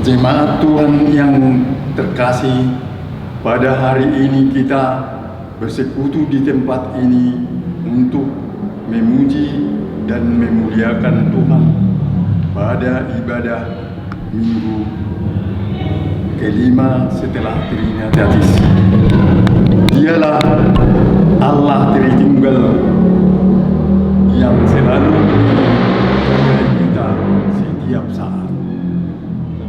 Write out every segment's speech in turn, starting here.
Jemaat Tuhan yang terkasih, pada hari ini kita bersekutu di tempat ini untuk memuji dan memuliakan Tuhan pada ibadah minggu kelima setelah Trinitatis. Dialah Allah Tritunggal yang selalu menjaga kita setiap saat.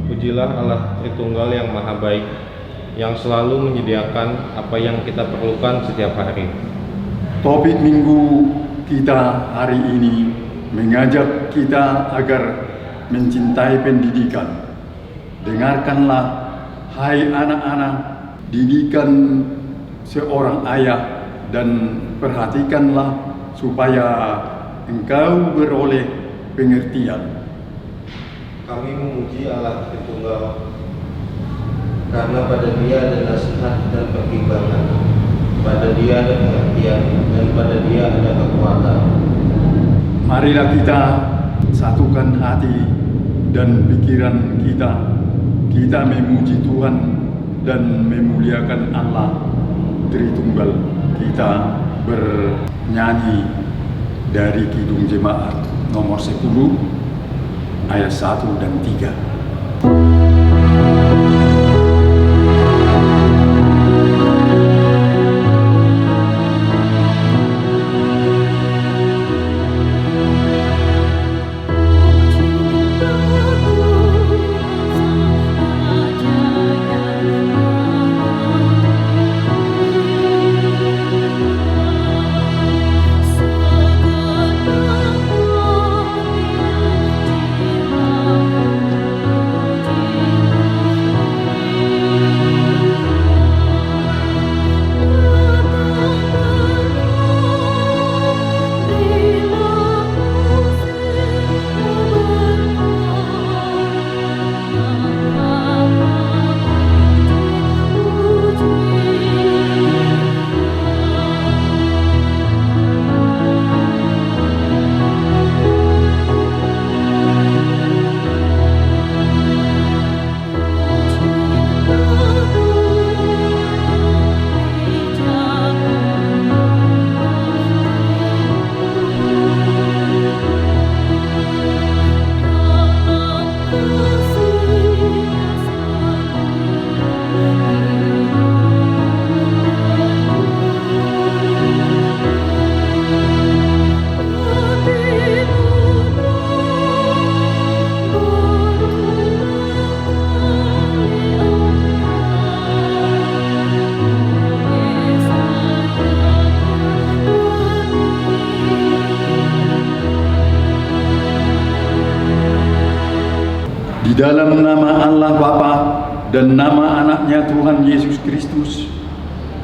Pujilah Allah Tritunggal yang Maha Baik, yang selalu menyediakan apa yang kita perlukan setiap hari. Topik minggu kita hari ini mengajak kita agar mencintai pendidikan. Dengarkanlah, hai anak-anak, didikan seorang ayah dan perhatikanlah supaya engkau beroleh pengertian. Kami memuji Allah Tritunggal karena pada Dia ada nasihat dan pertimbangan, pada Dia ada pengertian, dan pada Dia ada kekuatan. Marilah kita satukan hati dan pikiran kita memuji Tuhan dan memuliakan Allah Tritunggal. Kita bernyanyi dari Kidung Jemaat nomor 10 ayat 1 dan 3. Di dalam nama Allah Bapa dan nama anaknya Tuhan Yesus Kristus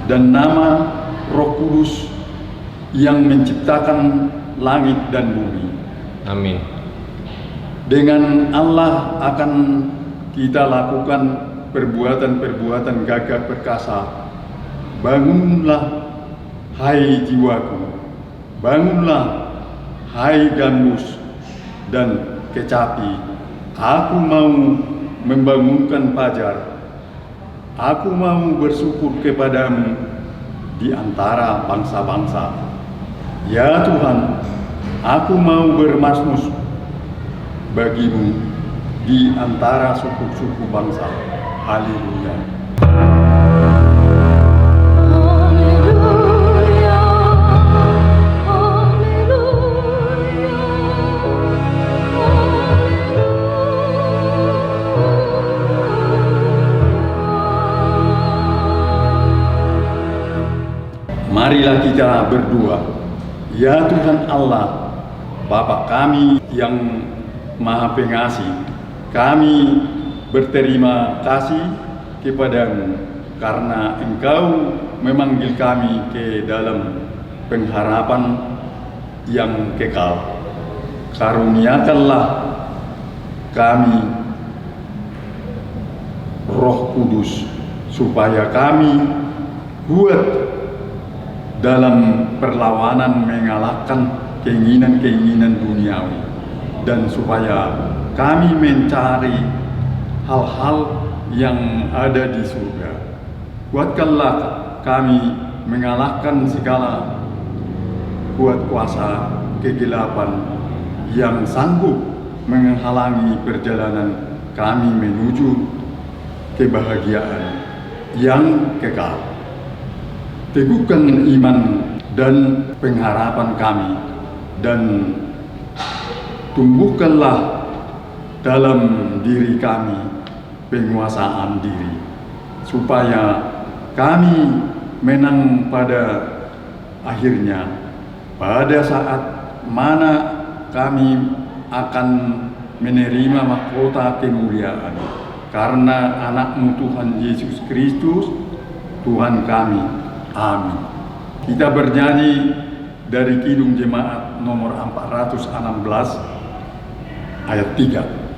dan nama Roh Kudus yang menciptakan langit dan bumi. Amin. Dengan Allah akan kita lakukan perbuatan-perbuatan gagah perkasa. Bangunlah, hai jiwaku. Bangunlah, hai gambus dan kecapi. Aku mau membangunkan fajar. Aku mau bersyukur kepadamu di antara bangsa-bangsa. Ya Tuhan, aku mau bermazmur bagimu di antara suku-suku bangsa. Haleluya. Marilah kita berdoa. Ya Tuhan Allah, Bapa kami yang Maha Pengasih, kami berterima kasih kepadamu karena Engkau memanggil kami ke dalam pengharapan yang kekal. Karuniakanlah kami Roh Kudus supaya kami kuat dalam perlawanan mengalahkan keinginan-keinginan duniawi, dan supaya kami mencari hal-hal yang ada di surga. Kuatkanlah kami mengalahkan segala kuat kuasa kegelapan yang sanggup menghalangi perjalanan kami menuju kebahagiaan yang kekal. Teguhkan iman dan pengharapan kami, dan tumbuhkanlah dalam diri kami penguasaan diri, supaya kami menang pada akhirnya, pada saat mana kami akan menerima mahkota kemuliaan karena Anak-Mu Tuhan Yesus Kristus, Tuhan kami. Amin. Kita bernyanyi dari Kidung Jemaat nomor 416 ayat 3.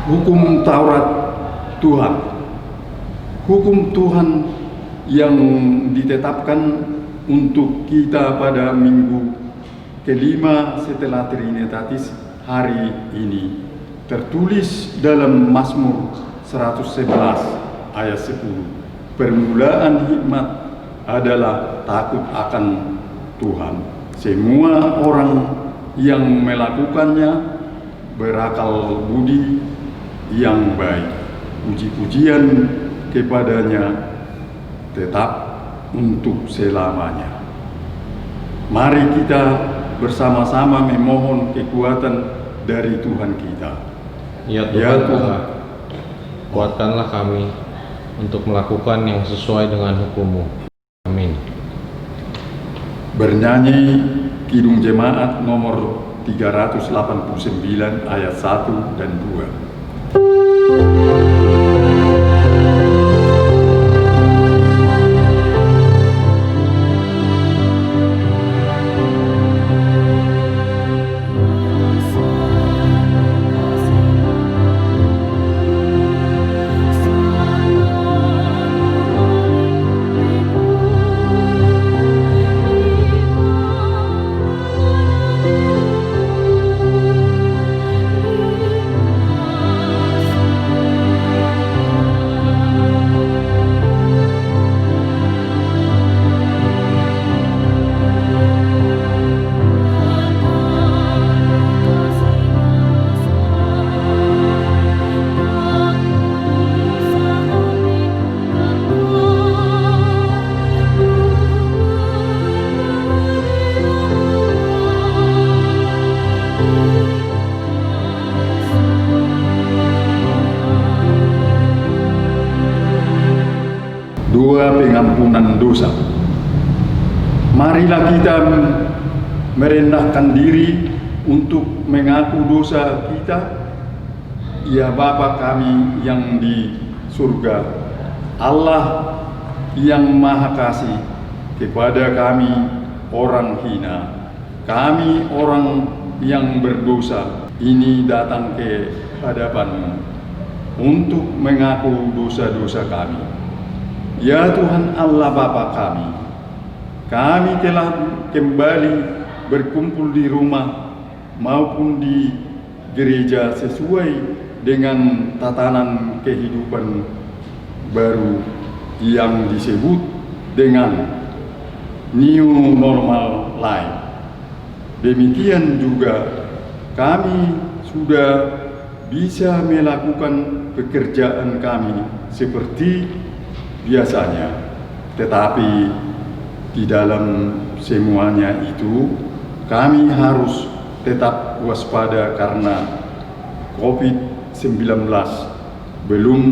Hukum Taurat Tuhan. Hukum Tuhan yang ditetapkan untuk kita pada minggu kelima setelah Trinitatis hari ini tertulis dalam Mazmur 111 ayat 10. Permulaan hikmat adalah takut akan Tuhan. Semua orang yang melakukannya berakal budi yang baik. Puji-pujian kepadanya tetap untuk selamanya. Mari kita bersama-sama memohon kekuatan dari Tuhan kita. Ya Tuhan, kuatkanlah kami untuk melakukan yang sesuai dengan hukum-Mu. Amin. Bernyanyi Kidung Jemaat nomor 389 ayat 1 dan 2. Dua, pengampunan dosa. Marilah kita merendahkan diri untuk mengaku dosa kita. Ya Bapa kami yang di surga, Allah yang Maha Kasih kepada kami orang hina, kami orang yang berdosa ini datang ke hadapan-Mu untuk mengaku dosa-dosa kami. Ya Tuhan Allah Bapa kami telah kembali berkumpul di rumah maupun di gereja sesuai dengan tatanan kehidupan baru yang disebut dengan New Normal Life. Demikian juga kami sudah bisa melakukan pekerjaan kami seperti biasanya. Tetapi di dalam semuanya itu kami harus tetap waspada karena COVID-19 belum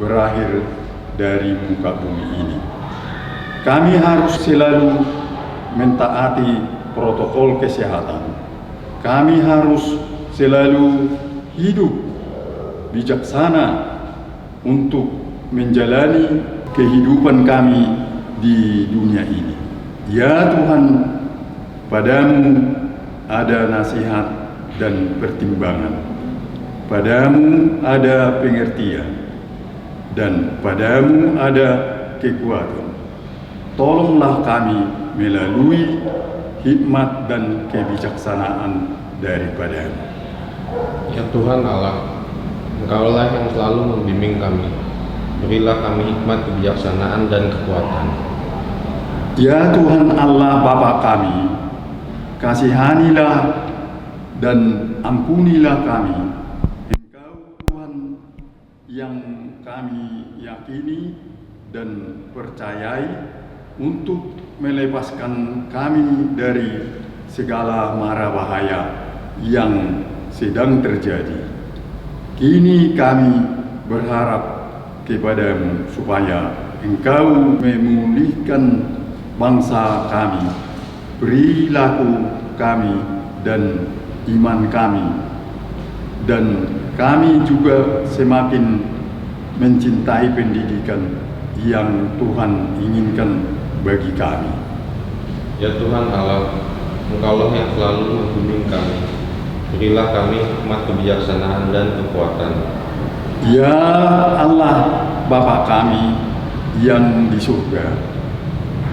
berakhir dari muka bumi ini. Kami harus selalu mentaati protokol kesehatan. Kami harus selalu hidup bijaksana untuk menjalani kehidupan kami di dunia ini. Ya Tuhan, padamu ada nasihat dan pertimbangan. Padamu ada pengertian. Dan padamu ada kekuatan. Tolonglah kami melalui hikmat dan kebijaksanaan daripadamu. Ya Tuhan Allah, Engkaulah yang selalu membimbing kami. Berilah kami hikmat, kebijaksanaan, dan kekuatan. Ya Tuhan Allah Bapa kami, kasihanilah dan ampunilah kami. Engkau Tuhan yang kami yakini dan percayai untuk melepaskan kami dari segala mara bahaya yang sedang terjadi. Kini kami berharap kepadamu supaya Engkau memulihkan bangsa kami, perilaku kami dan iman kami, dan kami juga semakin mencintai pendidikan yang Tuhan inginkan bagi kami. Ya Tuhan Allah, Engkaulah yang selalu membimbing kami. Berilah kami hikmat, kebijaksanaan, dan kekuatan. Ya Allah Bapa kami yang di surga,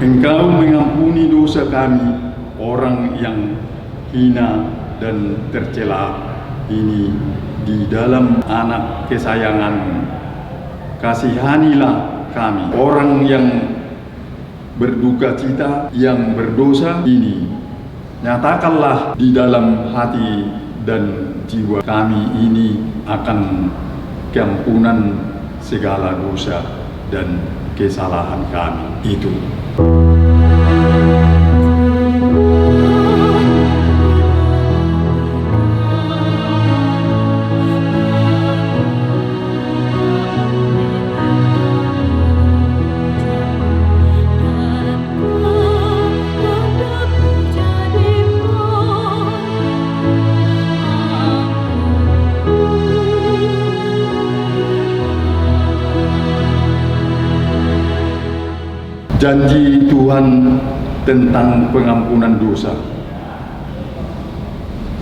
Engkau mengampuni dosa kami, orang yang hina dan tercela ini di dalam anak kesayangan-Mu. Kasihanilah kami, orang yang berduka cita, yang berdosa ini. Nyatakanlah di dalam hati dan jiwa kami ini akan keampunan segala dosa dan kesalahan kami itu. Janji Tuhan tentang pengampunan dosa.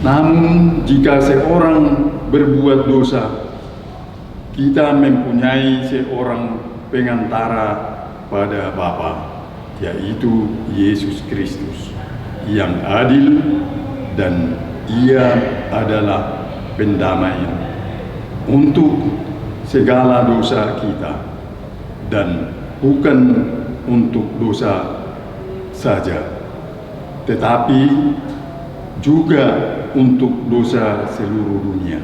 Namun jika seorang berbuat dosa, kita mempunyai seorang pengantara pada Bapa, yaitu Yesus Kristus, yang adil dan Ia adalah pendamaian untuk segala dosa kita, dan bukan untuk dosa saja, tetapi juga untuk dosa seluruh dunia.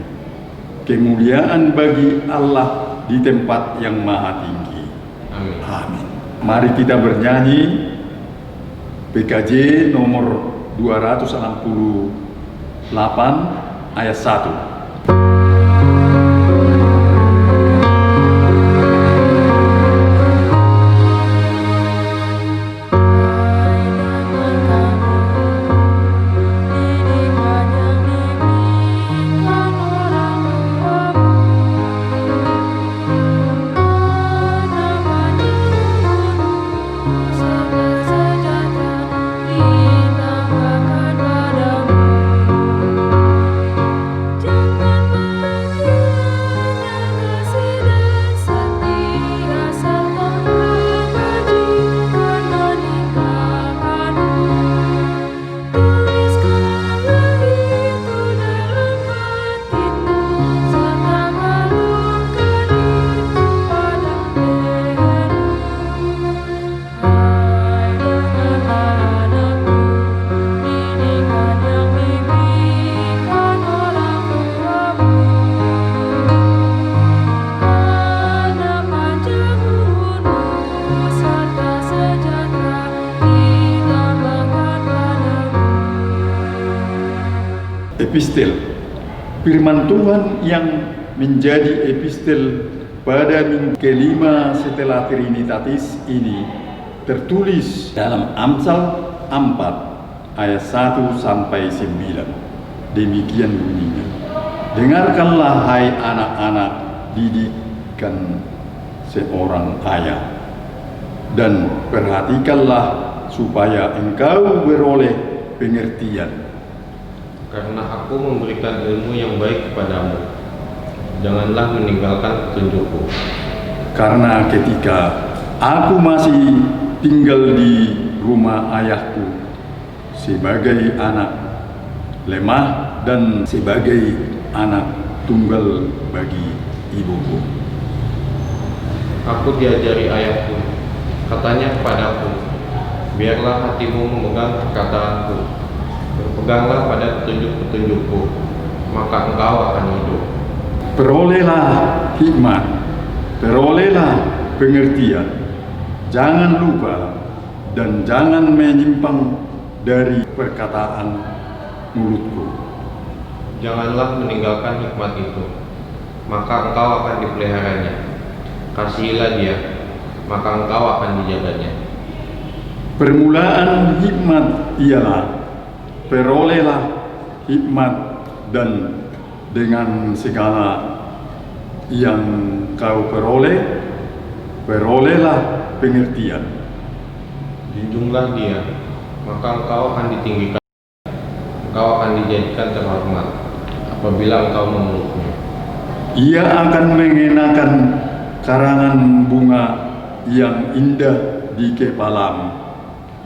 Kemuliaan bagi Allah di tempat yang maha tinggi. Amin. Amin. Mari kita bernyanyi PKJ nomor 268 ayat 1. Jangan epistel. Firman Tuhan yang menjadi epistel pada minggu kelima setelah Trinitatis ini tertulis dalam Amsal 4 ayat 1 sampai 9. Demikian bunyinya. Dengarkanlah hai anak-anak, didikan seorang ayah, dan perhatikanlah supaya engkau beroleh pengertian. Karena aku memberikan ilmu yang baik kepadamu, janganlah meninggalkan petunjukku. Karena ketika aku masih tinggal di rumah ayahku sebagai anak lemah dan sebagai anak tunggal bagi ibuku. Aku diajari ayahku, katanya kepadaku, biarlah hatimu memegang perkataanku. Berpeganglah pada petunjuk-petunjukku, maka engkau akan hidup. Perolehlah hikmat, perolehlah pengertian. Jangan lupa dan jangan menyimpang dari perkataan mulutku. Janganlah meninggalkan hikmat itu, maka engkau akan dipeliharanya. Kasihilah dia, maka engkau akan dijaganya. Permulaan hikmat ialah perolehlah hikmat, dan dengan segala yang kau peroleh, perolehlah pengertian. Lindunglah dia, maka engkau akan ditinggikan. Engkau akan dijadikan terhormat apabila engkau memeluknya. Ia akan mengenakan karangan bunga yang indah di kepalamu.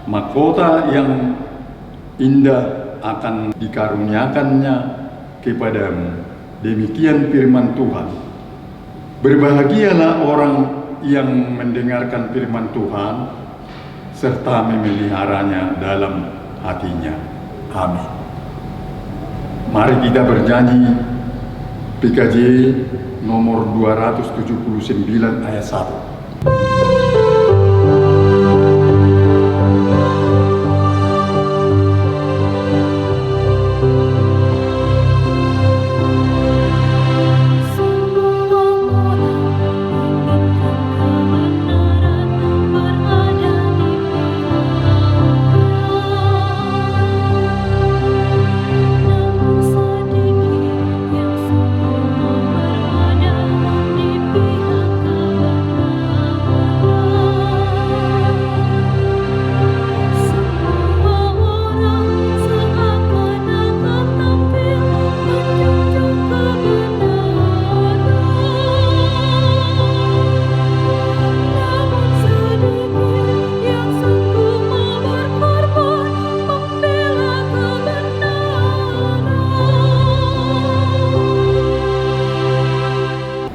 Mahkota yang indah akan dikaruniakannya kepadamu. Demikian firman Tuhan. Berbahagialah orang yang mendengarkan firman Tuhan serta memeliharanya dalam hatinya. Amin. Mari kita bernyanyi PKJ nomor 279 ayat 1.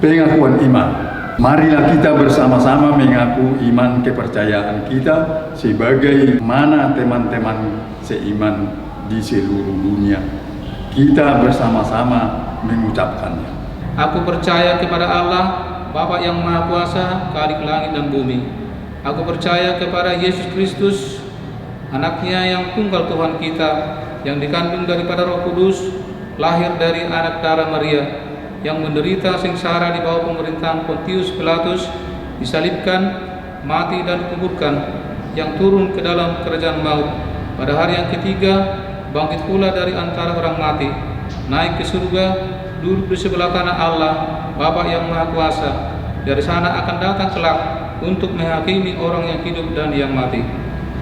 Pengakuan iman. Marilah kita bersama-sama mengaku iman kepercayaan kita sebagaimana teman-teman seiman di seluruh dunia. Kita bersama-sama mengucapkannya. Aku percaya kepada Allah, Bapa yang Maha Kuasa, Khalik langit dan bumi. Aku percaya kepada Yesus Kristus, Anaknya yang tunggal Tuhan kita, yang dikandung daripada Roh Kudus, lahir dari anak darah Maria, yang menderita sengsara di bawah pemerintahan Pontius Pilatus, disalibkan, mati dan dikuburkan, yang turun ke dalam kerajaan maut, pada hari yang ketiga bangkit pula dari antara orang mati, naik ke surga, duduk di sebelah kanan Allah, Bapa yang Maha Kuasa. Dari sana akan datang kelak untuk menghakimi orang yang hidup dan yang mati.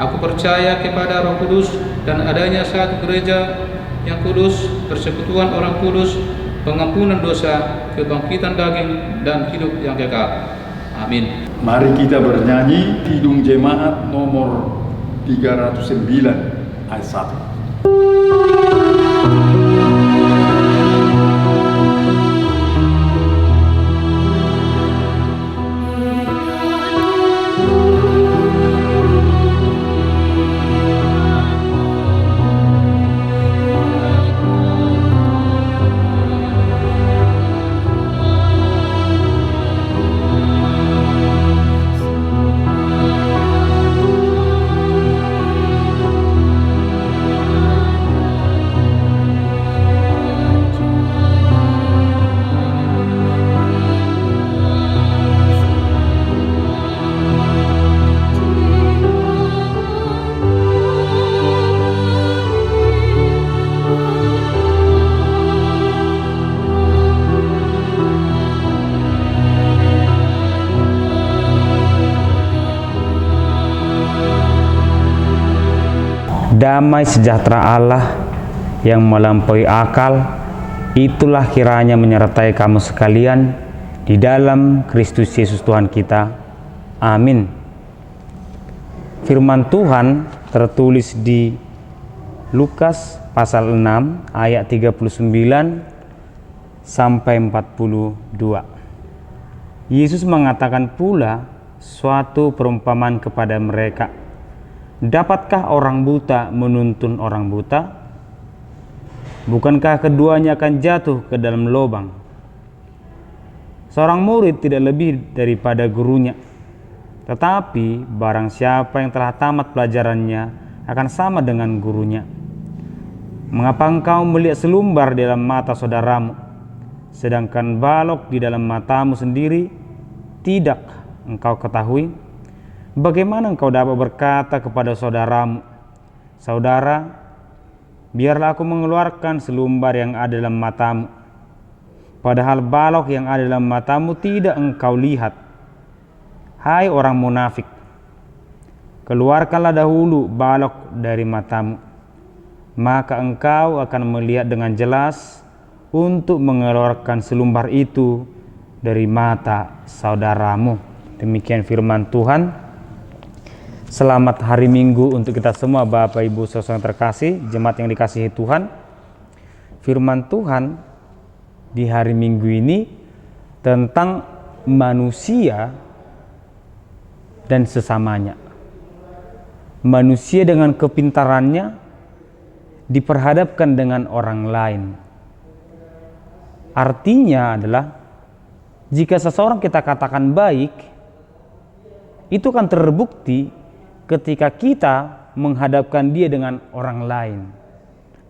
Aku percaya kepada Roh Kudus dan adanya satu gereja yang kudus, persekutuan orang kudus, pengampunan dosa, kebangkitan daging, dan hidup yang kekal. Amin. Mari kita bernyanyi Kidung Jemaat nomor 309 ayat 1. damai sejahtera Allah yang melampaui akal, itulah kiranya menyertai kamu sekalian di dalam Kristus Yesus Tuhan kita. Amin. Firman Tuhan tertulis di Lukas pasal 6 ayat 39 sampai 42. Yesus mengatakan pula suatu perumpamaan kepada mereka. Dapatkah orang buta menuntun orang buta? Bukankah keduanya akan jatuh ke dalam lubang? Seorang murid tidak lebih daripada gurunya. Tetapi barang siapa yang telah tamat pelajarannya akan sama dengan gurunya. Mengapa engkau melihat selumbar di dalam mata saudaramu, sedangkan balok di dalam matamu sendiri tidak engkau ketahui? Bagaimana engkau dapat berkata kepada saudaramu, saudara, biarlah aku mengeluarkan selumbar yang ada dalam matamu, padahal balok yang ada dalam matamu tidak engkau lihat? Hai orang munafik, keluarkanlah dahulu balok dari matamu, maka engkau akan melihat dengan jelas untuk mengeluarkan selumbar itu dari mata saudaramu. Demikian firman Tuhan. Selamat hari Minggu untuk kita semua, Bapak Ibu Saudara yang terkasih, jemaat yang dikasihi Tuhan. Firman Tuhan di hari Minggu ini tentang manusia dan sesamanya. Manusia dengan kepintarannya diperhadapkan dengan orang lain. Artinya adalah jika seseorang kita katakan baik, itu kan terbukti ketika kita menghadapkan dia dengan orang lain.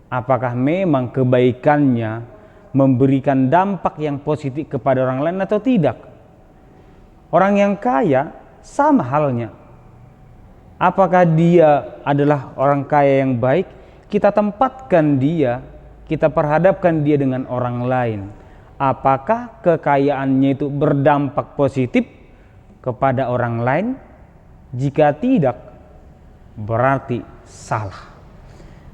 Apakah memang kebaikannya memberikan dampak yang positif kepada orang lain atau tidak? Orang yang kaya sama halnya. Apakah dia adalah orang kaya yang baik? Kita tempatkan dia, kita perhadapkan dia dengan orang lain. Apakah kekayaannya itu berdampak positif kepada orang lain? Jika tidak, berarti salah.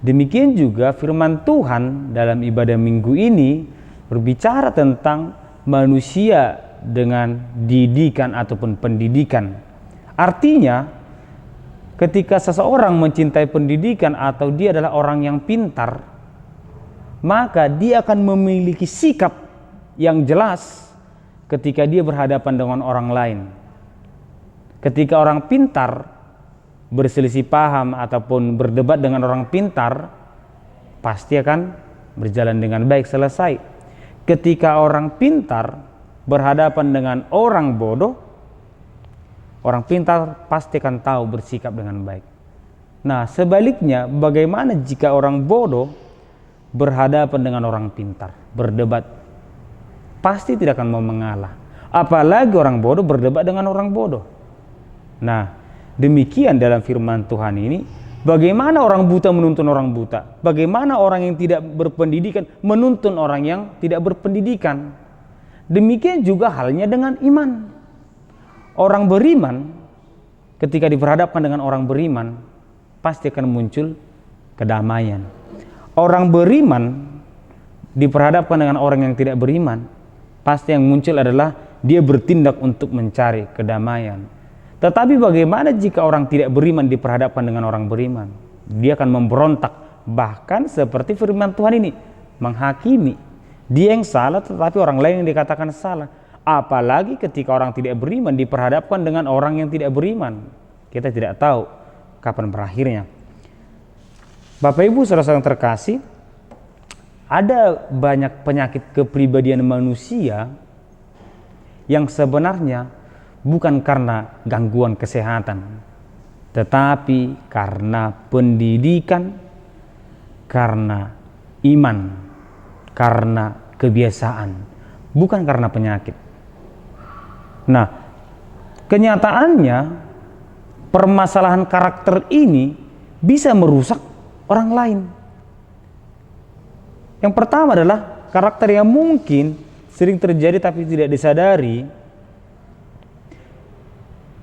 Demikian juga firman Tuhan dalam ibadah minggu ini berbicara tentang manusia dengan didikan ataupun pendidikan. Artinya, ketika seseorang mencintai pendidikan atau dia adalah orang yang pintar, maka dia akan memiliki sikap yang jelas ketika dia berhadapan dengan orang lain. Ketika orang pintar berselisih paham ataupun berdebat dengan orang pintar, pasti akan berjalan dengan baik, selesai. Ketika orang pintar berhadapan dengan orang bodoh, orang pintar pasti akan tahu bersikap dengan baik. Nah, sebaliknya, bagaimana jika orang bodoh berhadapan dengan orang pintar, berdebat? Pasti tidak akan mau mengalah. Apalagi orang bodoh berdebat dengan orang bodoh. Nah, demikian dalam firman Tuhan ini, bagaimana orang buta menuntun orang buta? Bagaimana orang yang tidak berpendidikan menuntun orang yang tidak berpendidikan? Demikian juga halnya dengan iman. Orang beriman ketika diperhadapkan dengan orang beriman pasti akan muncul kedamaian. Orang beriman diperhadapkan dengan orang yang tidak beriman, pasti yang muncul adalah dia bertindak untuk mencari kedamaian. Tetapi bagaimana jika orang tidak beriman diperhadapkan dengan orang beriman? Dia akan memberontak, bahkan seperti firman Tuhan ini, menghakimi. Dia yang salah tetapi orang lain yang dikatakan salah. Apalagi ketika orang tidak beriman diperhadapkan dengan orang yang tidak beriman. Kita tidak tahu kapan berakhirnya. Bapak Ibu saudara yang terkasih, ada banyak penyakit kepribadian manusia yang sebenarnya bukan karena gangguan kesehatan, tetapi karena pendidikan, karena iman, karena kebiasaan, bukan karena penyakit. Nah, kenyataannya permasalahan karakter ini bisa merusak orang lain. Yang pertama adalah karakter yang mungkin sering terjadi tapi tidak disadari,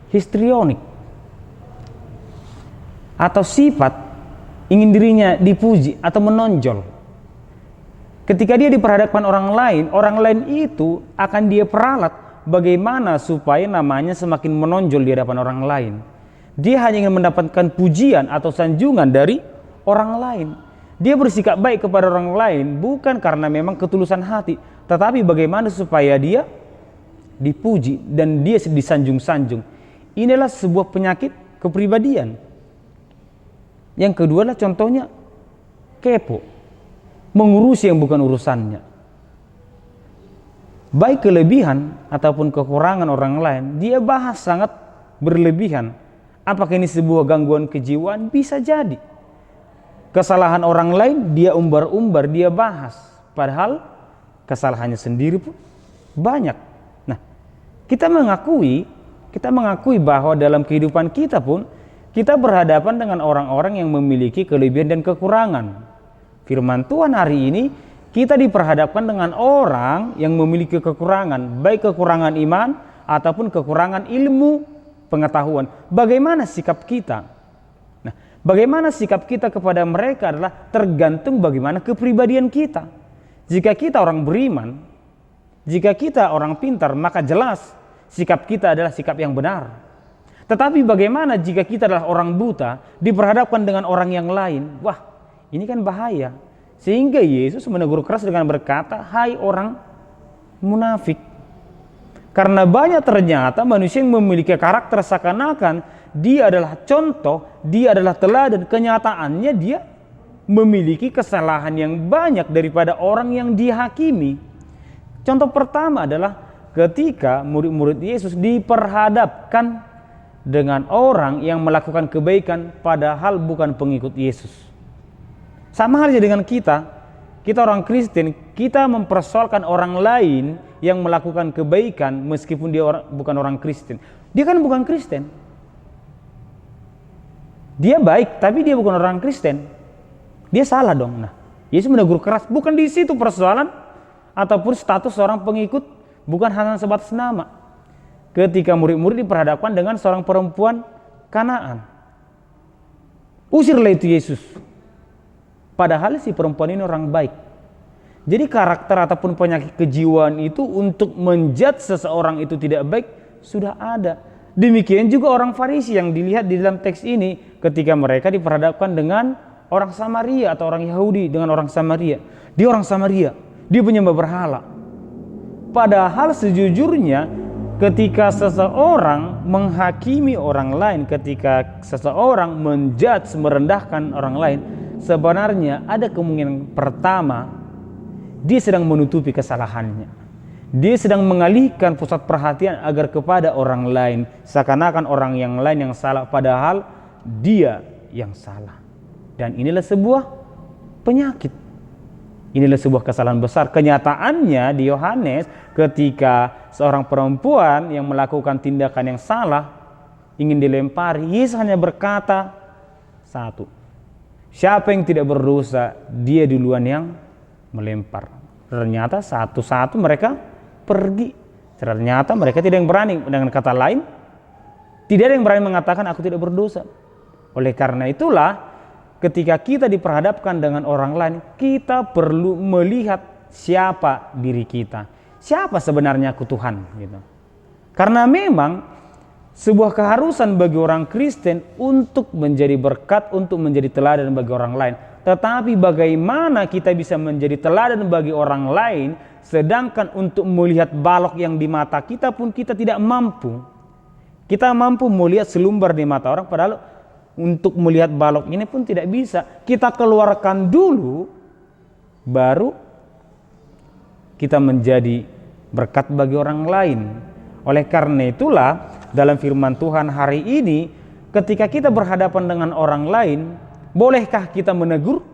histrionik, atau sifat ingin dirinya dipuji atau menonjol. Ketika dia diperhadapkan orang lain itu akan dia peralat bagaimana supaya namanya semakin menonjol di hadapan orang lain. Dia hanya ingin mendapatkan pujian atau sanjungan dari orang lain. Dia bersikap baik kepada orang lain bukan karena memang ketulusan hati, tetapi bagaimana supaya dia dipuji dan dia disanjung-sanjung. Inilah sebuah penyakit kepribadian. Yang kedua adalah contohnya kepo, mengurusi yang bukan urusannya. Baik kelebihan ataupun kekurangan orang lain, dia bahas sangat berlebihan. Apakah ini sebuah gangguan kejiwaan? Bisa jadi. Kesalahan orang lain dia umbar-umbar, dia bahas. Padahal kesalahannya sendiri pun banyak. Nah, kita mengakui bahwa dalam kehidupan kita pun kita berhadapan dengan orang-orang yang memiliki kelebihan dan kekurangan. Firman Tuhan hari ini kita diperhadapkan dengan orang yang memiliki kekurangan, baik kekurangan iman ataupun kekurangan ilmu pengetahuan. Bagaimana sikap kita? Nah, bagaimana sikap kita kepada mereka adalah tergantung bagaimana kepribadian kita. Jika kita orang beriman, jika kita orang pintar, maka jelas sikap kita adalah sikap yang benar. Tetapi bagaimana jika kita adalah orang buta, diperhadapkan dengan orang yang lain? Wah, ini kan bahaya. Sehingga Yesus menegur keras dengan berkata, "Hai orang munafik." Karena banyak ternyata manusia yang memiliki karakter seakan-akan dia adalah contoh, dia adalah teladan, kenyataannya dia memiliki kesalahan yang banyak daripada orang yang dihakimi. Contoh pertama adalah ketika murid-murid Yesus diperhadapkan dengan orang yang melakukan kebaikan padahal bukan pengikut Yesus. Sama halnya dengan kita orang Kristen, kita mempersoalkan orang lain yang melakukan kebaikan meskipun dia bukan orang Kristen. Dia kan bukan Kristen. Dia baik tapi dia bukan orang Kristen. Dia salah dong. Nah, Yesus menegur keras, bukan di situ persoalan ataupun status seorang pengikut, bukan hanya sebatas nama. Ketika murid-murid diperhadapkan dengan seorang perempuan Kanaan, usirlah itu Yesus. Padahal si perempuan ini orang baik. Jadi karakter ataupun penyakit kejiwaan itu untuk menjudge seseorang itu tidak baik sudah ada. Demikian juga orang Farisi yang dilihat di dalam teks ini ketika mereka diperhadapkan dengan orang Samaria atau orang Yahudi dengan orang Samaria. Dia orang Samaria, dia penyembah berhala. Padahal sejujurnya ketika seseorang menghakimi orang lain, ketika seseorang menjudge, merendahkan orang lain, sebenarnya ada kemungkinan pertama dia sedang menutupi kesalahannya. Dia sedang mengalihkan pusat perhatian agar kepada orang lain, seakan-akan orang yang lain yang salah padahal dia yang salah. Dan inilah sebuah penyakit. Inilah sebuah kesalahan besar. Kenyataannya di Yohanes ketika seorang perempuan yang melakukan tindakan yang salah ingin dilempari, Yesus hanya berkata satu, siapa yang tidak berdosa, dia duluan yang melempar. Ternyata satu-satu mereka pergi. Ternyata mereka tidak yang berani. Dengan kata lain, tidak ada yang berani mengatakan aku tidak berdosa. Oleh karena itulah ketika kita diperhadapkan dengan orang lain, kita perlu melihat siapa diri kita. Siapa sebenarnya aku Tuhan gitu. Karena memang sebuah keharusan bagi orang Kristen untuk menjadi berkat, untuk menjadi teladan bagi orang lain. Tetapi bagaimana kita bisa menjadi teladan bagi orang lain, sedangkan untuk melihat balok yang di mata kita pun kita tidak mampu. Kita mampu melihat selumbar di mata orang, padahal untuk melihat balok ini pun tidak bisa. Kita keluarkan dulu, baru kita menjadi berkat bagi orang lain. Oleh karena itulah dalam firman Tuhan hari ini, ketika kita berhadapan dengan orang lain, bolehkah kita menegur?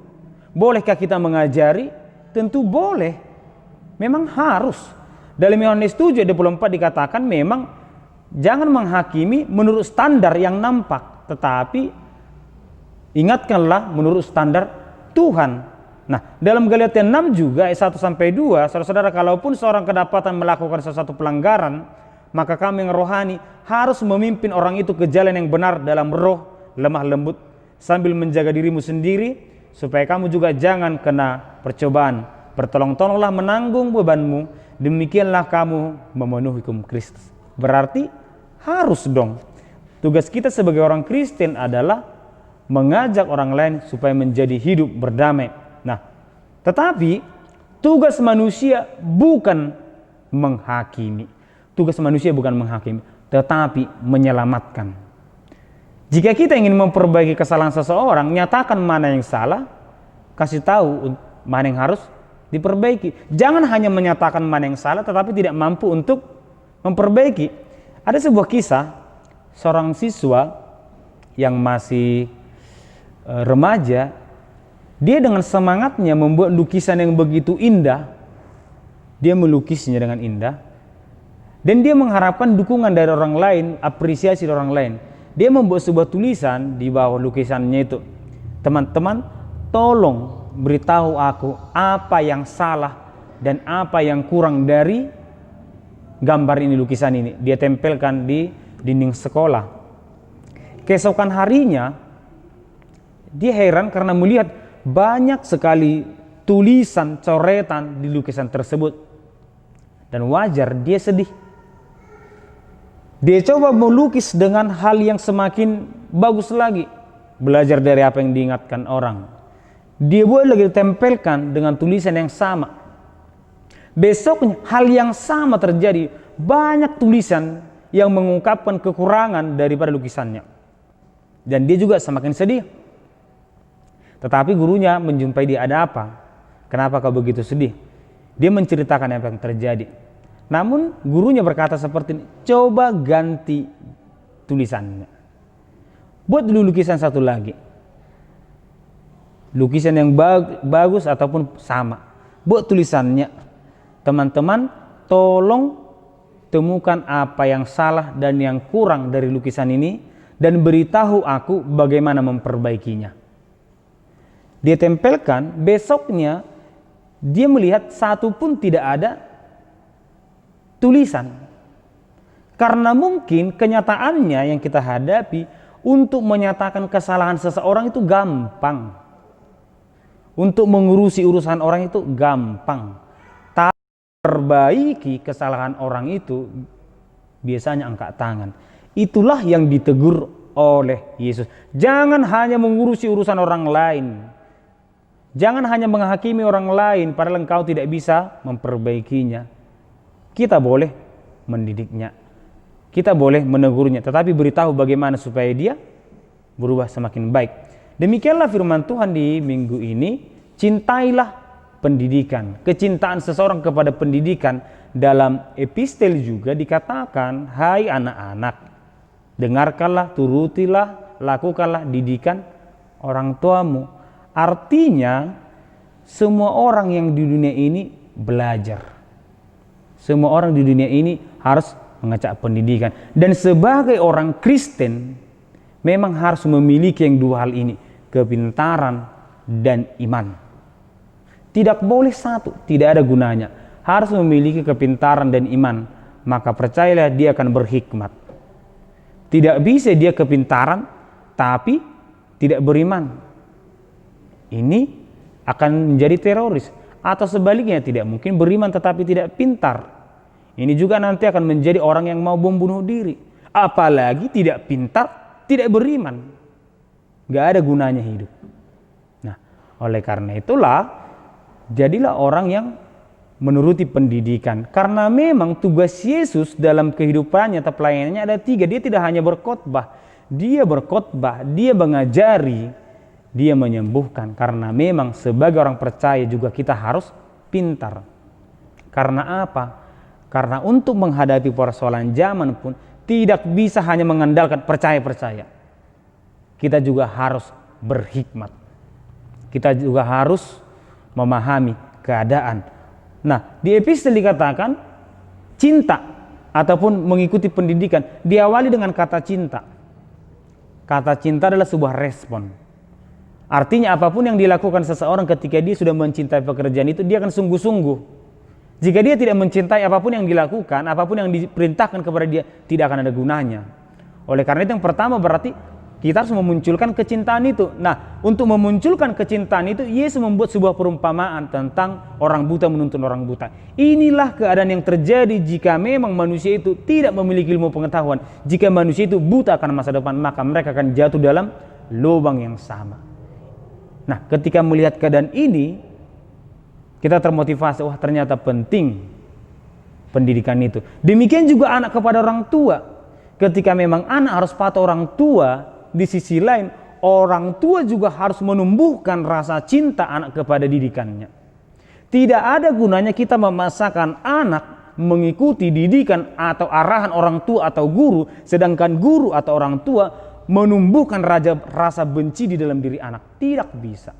Bolehkah kita mengajari? Tentu boleh. Memang harus. Dalam Yohanes 7:24 dikatakan memang jangan menghakimi menurut standar yang nampak, tetapi ingatkanlah menurut standar Tuhan. Nah, dalam Galatia 6 juga ayat 1-2, saudara-saudara, kalaupun seorang kedapatan melakukan sesuatu pelanggaran, maka kami yang rohani harus memimpin orang itu ke jalan yang benar dalam roh lemah lembut, sambil menjaga dirimu sendiri supaya kamu juga jangan kena percobaan. Bertolong-tolonglah menanggung bebanmu, demikianlah kamu memenuhi hukum Kristus. Berarti harus dong. Tugas kita sebagai orang Kristen adalah mengajak orang lain supaya menjadi hidup berdamai. Nah, tetapi tugas manusia bukan menghakimi. Tugas manusia bukan menghakimi, tetapi menyelamatkan. Jika kita ingin memperbaiki kesalahan seseorang, nyatakan mana yang salah, kasih tahu mana yang harus diperbaiki. Jangan hanya menyatakan mana yang salah tetapi tidak mampu untuk memperbaiki. Ada sebuah kisah seorang siswa yang masih remaja, dia dengan semangatnya membuat lukisan yang begitu indah. Dia melukisnya dengan indah dan dia mengharapkan dukungan dari orang lain, apresiasi dari orang lain. Dia membuat sebuah tulisan di bawah lukisannya itu, teman-teman tolong beritahu aku apa yang salah dan apa yang kurang dari gambar ini, lukisan ini. Dia tempelkan di dinding sekolah. Keesokan harinya dia heran karena melihat banyak sekali tulisan, coretan di lukisan tersebut. Dan wajar dia sedih. Dia coba melukis dengan hal yang semakin bagus lagi, belajar dari apa yang diingatkan orang. Dia buat lagi, ditempelkan dengan tulisan yang sama. Besoknya hal yang sama terjadi, banyak tulisan yang mengungkapkan kekurangan daripada lukisannya. Dan dia juga semakin sedih. Tetapi gurunya menjumpai dia, ada apa? Kenapa kau begitu sedih? Dia menceritakan apa yang terjadi. Namun gurunya berkata seperti ini, coba ganti tulisannya. Buat dulu lukisan satu lagi. Lukisan yang bagus ataupun sama. Buat tulisannya. Teman-teman tolong temukan apa yang salah dan yang kurang dari lukisan ini dan beritahu aku bagaimana memperbaikinya. Dia tempelkan, besoknya dia melihat satu pun tidak ada tulisan. Karena mungkin kenyataannya yang kita hadapi, untuk menyatakan kesalahan seseorang itu gampang. Untuk mengurusi urusan orang itu gampang. Tapi perbaiki kesalahan orang itu biasanya angkat tangan. Itulah yang ditegur oleh Yesus. Jangan hanya mengurusi urusan orang lain. Jangan hanya menghakimi orang lain padahal engkau tidak bisa memperbaikinya. Kita boleh mendidiknya, kita boleh menegurnya, tetapi beritahu bagaimana supaya dia berubah semakin baik. Demikianlah firman Tuhan di minggu ini. Cintailah pendidikan. Kecintaan seseorang kepada pendidikan, dalam epistel juga dikatakan, hai anak-anak, dengarkanlah, turutilah, lakukanlah didikan orang tuamu. Artinya semua orang yang di dunia ini belajar. Semua orang di dunia ini harus mengecak pendidikan. Dan sebagai orang Kristen memang harus memiliki yang dua hal ini, kepintaran dan iman. Tidak boleh satu, tidak ada gunanya. Harus memiliki kepintaran dan iman, maka percayalah dia akan berhikmat. Tidak bisa dia kepintaran tapi tidak beriman. Ini akan menjadi teroris. Atau sebaliknya, tidak mungkin beriman tetapi tidak pintar. Ini juga nanti akan menjadi orang yang mau membunuh diri. Apalagi tidak pintar, tidak beriman. Gak ada gunanya hidup. Nah, oleh karena itulah, jadilah orang yang menuruti pendidikan. Karena memang tugas Yesus dalam kehidupannya atau pelayanannya ada 3. Dia tidak hanya berkhotbah, dia mengajari, dia menyembuhkan. Karena memang sebagai orang percaya juga kita harus pintar. Karena apa? Karena untuk menghadapi persoalan zaman pun tidak bisa hanya mengandalkan percaya-percaya. Kita juga harus berhikmat. Kita juga harus memahami keadaan. Nah, di epistel dikatakan cinta ataupun mengikuti pendidikan diawali dengan kata cinta. Kata cinta adalah sebuah respon. Artinya apapun yang dilakukan seseorang ketika dia sudah mencintai pekerjaan itu, dia akan sungguh-sungguh. Jika dia tidak mencintai apapun yang dilakukan, apapun yang diperintahkan kepada dia, tidak akan ada gunanya. Oleh karena itu yang pertama berarti Kita harus memunculkan kecintaan itu. Nah, untuk memunculkan kecintaan itu, Yesus membuat sebuah perumpamaan tentang orang buta menuntun orang buta. Inilah keadaan yang terjadi jika memang manusia itu tidak memiliki ilmu pengetahuan. Jika manusia itu buta akan masa depan, maka mereka akan jatuh dalam lubang yang sama. Nah, ketika melihat keadaan ini, kita termotivasi, wah ternyata penting pendidikan itu. Demikian juga anak kepada orang tua. Ketika memang anak harus patuh orang tua, di sisi lain orang tua juga harus menumbuhkan rasa cinta anak kepada didikannya. Tidak ada gunanya kita memaksakan anak mengikuti didikan atau arahan orang tua atau guru, sedangkan guru atau orang tua menumbuhkan rasa benci di dalam diri anak. Tidak bisa.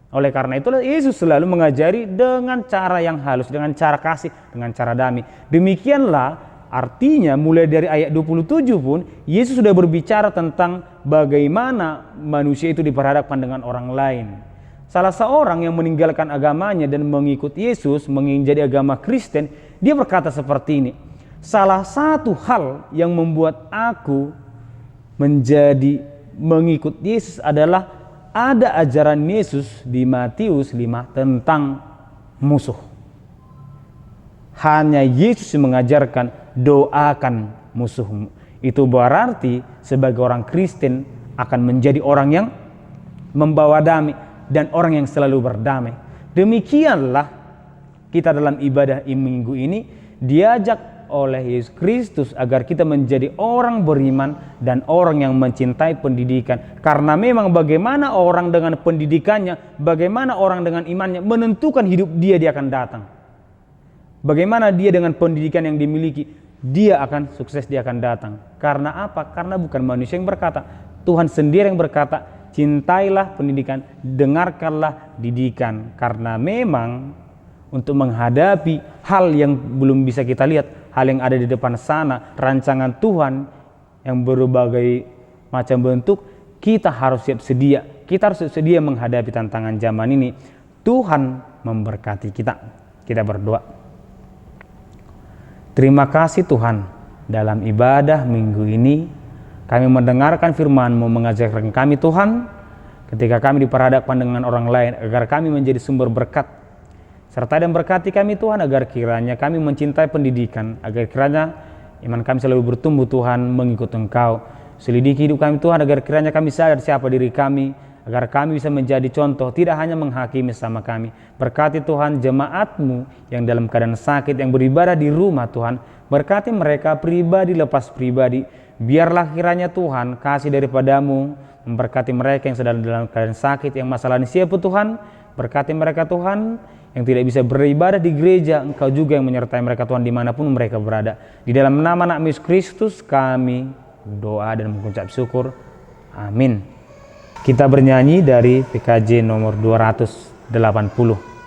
Oleh karena itulah Yesus selalu mengajari dengan cara yang halus, dengan cara kasih, dengan cara damai. Demikianlah artinya mulai dari ayat 27 pun Yesus sudah berbicara tentang bagaimana manusia itu diperhadapkan dengan orang lain. Salah seorang yang meninggalkan agamanya dan mengikut Yesus, menjadi agama Kristen, dia berkata seperti ini. Salah satu hal yang membuat aku menjadi mengikut Yesus adalah ada ajaran Yesus di Matius 5 tentang musuh. Hanya Yesus yang mengajarkan doakan musuhmu. Itu berarti sebagai orang Kristen akan menjadi orang yang membawa damai dan orang yang selalu berdamai. Demikianlah kita dalam ibadah minggu ini diajak oleh Yesus Kristus agar kita menjadi orang beriman dan orang yang mencintai pendidikan. Karena memang bagaimana orang dengan pendidikannya, bagaimana orang dengan imannya menentukan hidup dia akan datang. Bagaimana dia dengan pendidikan yang dimiliki, dia akan sukses, dia akan datang. Karena apa? Karena bukan manusia yang berkata, Tuhan sendiri yang berkata, cintailah pendidikan, dengarkanlah didikan. Karena memang untuk menghadapi hal yang belum bisa kita lihat, hal yang ada di depan sana, rancangan Tuhan yang berbagai macam bentuk, kita harus siap sedia. Kita harus sedia menghadapi tantangan zaman ini. Tuhan memberkati kita. Kita berdoa. Terima kasih Tuhan, dalam ibadah minggu ini kami mendengarkan firman-Mu mengajarkan kami Tuhan, ketika kami diperhadapkan dengan orang lain, agar kami menjadi sumber berkat, serta dan berkati kami Tuhan, agar kiranya kami mencintai pendidikan, agar kiranya iman kami selalu bertumbuh Tuhan mengikut Engkau. Selidiki hidup kami Tuhan, agar kiranya kami sadar siapa diri kami, agar kami bisa menjadi contoh, tidak hanya menghakimi sama kami. Berkati Tuhan jemaat-Mu yang dalam keadaan sakit, yang beribadah di rumah Tuhan. Berkati mereka pribadi lepas pribadi. Biarlah kiranya Tuhan kasih daripada-Mu memberkati mereka yang sedang dalam keadaan sakit, yang masalah siapa Tuhan. Berkati mereka Tuhan yang tidak bisa beribadah di gereja, Engkau juga yang menyertai mereka Tuhan dimanapun mereka berada. Di dalam nama anak Yesus Kristus kami doa dan mengucap syukur. Amin. Kita bernyanyi dari PKJ nomor 280.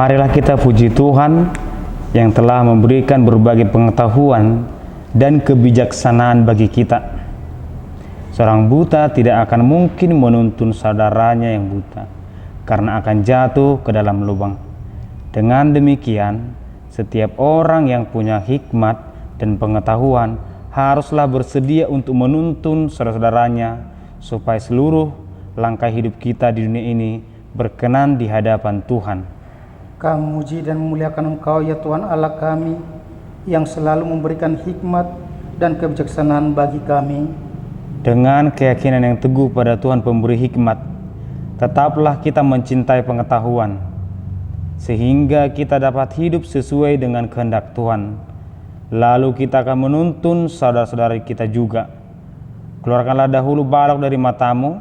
Marilah kita puji Tuhan yang telah memberikan berbagai pengetahuan dan kebijaksanaan bagi kita. Seorang buta tidak akan mungkin menuntun saudaranya yang buta, karena akan jatuh ke dalam lubang. Dengan demikian, setiap orang yang punya hikmat dan pengetahuan haruslah bersedia untuk menuntun saudara-saudaranya, supaya seluruh langkah hidup kita di dunia ini berkenan di hadapan Tuhan. Kami memuji dan memuliakan Engkau ya Tuhan Allah kami, yang selalu memberikan hikmat dan kebijaksanaan bagi kami. Dengan keyakinan yang teguh pada Tuhan pemberi hikmat, tetaplah kita mencintai pengetahuan, sehingga kita dapat hidup sesuai dengan kehendak Tuhan. Lalu kita akan menuntun saudara-saudari kita juga. Keluarkanlah dahulu balok dari matamu,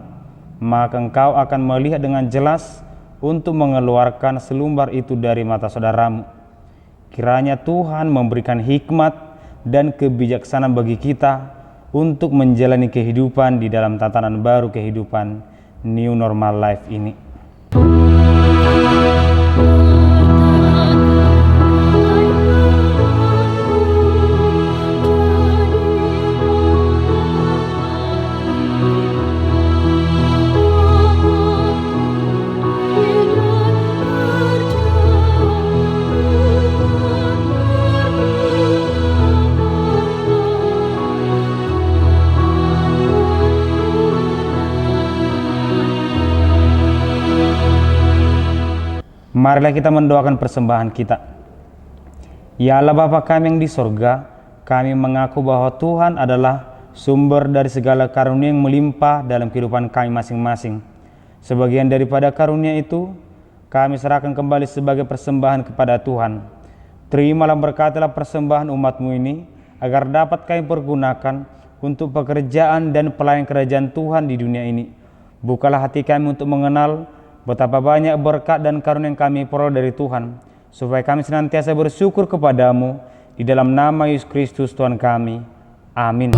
maka engkau akan melihat dengan jelas untuk mengeluarkan selumbar itu dari mata saudaramu. Kiranya Tuhan memberikan hikmat dan kebijaksanaan bagi kita untuk menjalani kehidupan di dalam tatanan baru kehidupan new normal life ini. Marilah kita mendoakan persembahan kita. Ya Allah Bapa kami yang di sorga, kami mengaku bahwa Tuhan adalah sumber dari segala karunia yang melimpah dalam kehidupan kami masing-masing. Sebagian daripada karunia itu, kami serahkan kembali sebagai persembahan kepada Tuhan. Terimalah berkatilah persembahan umat-Mu ini, agar dapat kami pergunakan untuk pekerjaan dan pelayanan kerajaan Tuhan di dunia ini. Bukalah hati kami untuk mengenal betapa banyak berkat dan karunia yang kami peroleh dari Tuhan, supaya kami senantiasa bersyukur kepadamu di dalam nama Yesus Kristus Tuhan kami. Amin.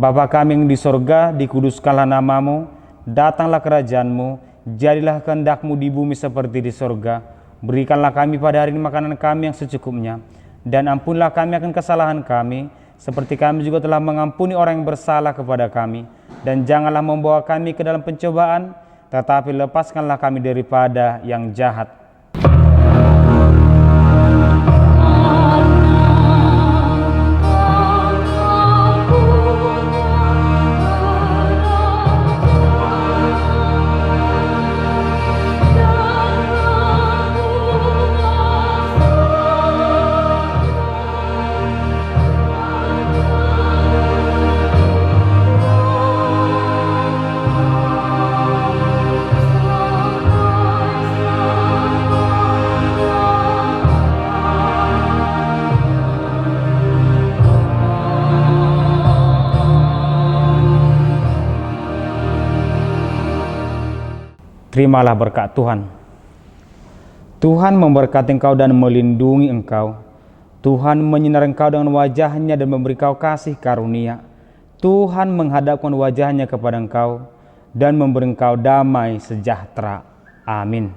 Bapa kami yang di sorga, dikuduskanlah namamu, datanglah kerajaan-Mu, jadilah kehendak-Mu di bumi seperti di sorga. Berikanlah kami pada hari ini makanan kami yang secukupnya, dan ampunilah kami akan kesalahan kami, seperti kami juga telah mengampuni orang yang bersalah kepada kami. Dan janganlah membawa kami ke dalam pencobaan, tetapi lepaskanlah kami daripada yang jahat. Terimalah berkat Tuhan. Tuhan memberkati engkau dan melindungi engkau. Tuhan menyinari engkau dengan wajah-Nya dan memberi engkau kasih karunia. Tuhan menghadapkan wajah-Nya kepada engkau dan memberi engkau damai sejahtera. Amin.